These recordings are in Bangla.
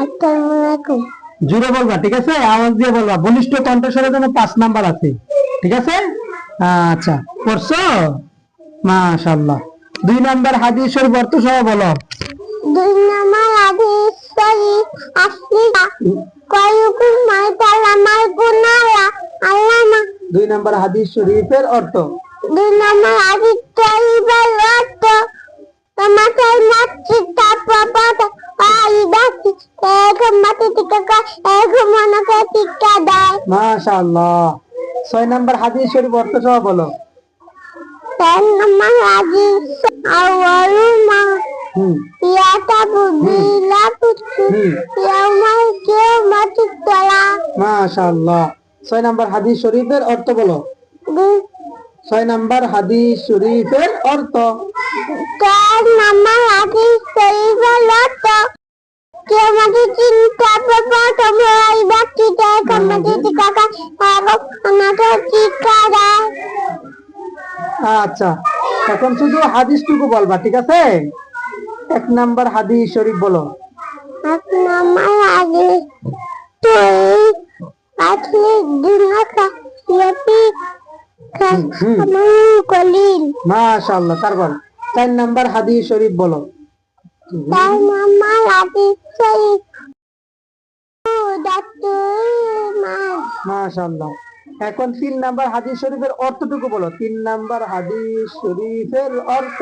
আসসালামু আলাইকুম। জোরে বলবা, ঠিক আছে? আওয়াজ দিয়ে বলবা, বলিষ্ঠ কণ্ঠস্বরের জন্য 5 নাম্বার আছে, ঠিক আছে? আচ্ছা, পড়ছো? মাশাআল্লাহ। 2 নাম্বার হাদিস শরীফ অর্থ সহ বলো। 2 নম্বর হাদিস শরীফ আসলি কয়ুকুম মাতালামাল গুনালা আল্লামা। 2 নাম্বার হাদিস শরীফের অর্থ। 2 নম্বর হাদিস শরীফের অর্থ তোমাদের মসজিদ তাপবাদ আইবাতি এক মাটি টিকা এক মনকে টিকা দেয়। মাশাআল্লাহ। 6 নাম্বার হাদিস শরীফ অর্থ সহ বলো। 10 নম্বর হাদিস আওয়ালুমা ইয়াতা বুদিলা পুতু ইয়াউমাল কিয়ামাতি তালা। মাশাআল্লাহ। 6 নাম্বার হাদিস শরীফের অর্থ বলো। 6 নাম্বার হাদিস শরীফের অর্থ। 4 নম্বর হাদিস শরীফের অর্থ কিয়ামতের দিন তাপবাদ তোমরা আইবাতি এক মাটি টিকা এবং অনাথ টিকা দেয়। আচ্ছা, এখন শুধু হাদিসটুকু বলবা, ঠিক আছে? 1 নাম্বার হাদিস শরীফ বলো। 1 নম্বর হাদিস তুই আসলে দুনিয়াকা ইয়াতি কলিল। মাশাআল্লাহ। তারপর 4 নাম্বার হাদিস শরীফ বলো। 4 নম্বর হাদিস শরীফ মাশাআল্লাহ। এখন 3 নাম্বার হাদিস শরীফের অর্থটুকু বলো। 3 নাম্বার হাদিস শরীফের অর্থ।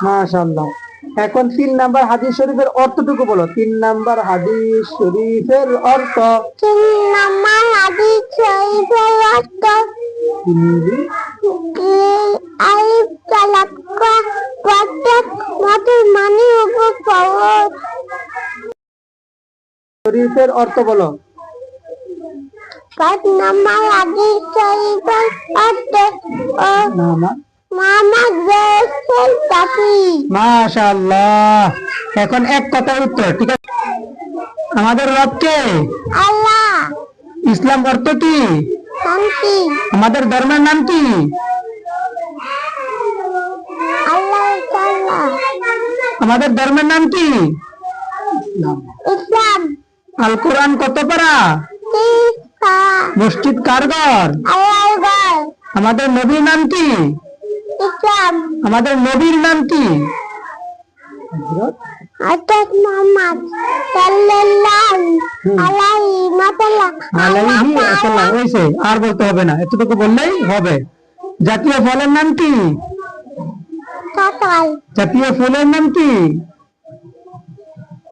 মাশাআল্লাহ। এখন 3 নাম্বার হাদিস শরীফের অর্থটুকু বলো। 3 নাম্বার হাদিস শরীফের অর্থ। 3 নম্বর হাদিস শরীফের অর্থ আলিফ তালাক প্রত্যেক মতের মানে উপর ফরজ। শরীফের অর্থ বলো। 5 নম্বর হাদিস শরীফের অর্থ মোহাম্মদ রাসূল তাকি। মাশাআল্লাহ। এখন এক কথার উত্তর, ঠিক আছে? আমাদের রব কে? আল্লাহ। ইসলাম অর্থ কি? শান্তি। আমাদের ধর্মের নাম কি? আল্লাহ তাআলা। আমাদের ধর্মের নাম কি? ইসলাম। আল কোরআন কত পারা? মসজিদ কার ঘর? আল্লাহর ঘর। আমাদের নবীর নাম কি? ইসলাম। আমাদের নবীর নাম কি? হযরত মুহাম্মদ সাল্লাল্লাহু আলাইহি ওয়াসাল্লাম। আলাইহি ওয়াসাল্লাম। হইছে, আর বলতে হবে না, এতটুকু বললেই হবে। জাতীয় ফলের নাম কি? কাঁঠাল। জাতীয় ফুলের নাম কি?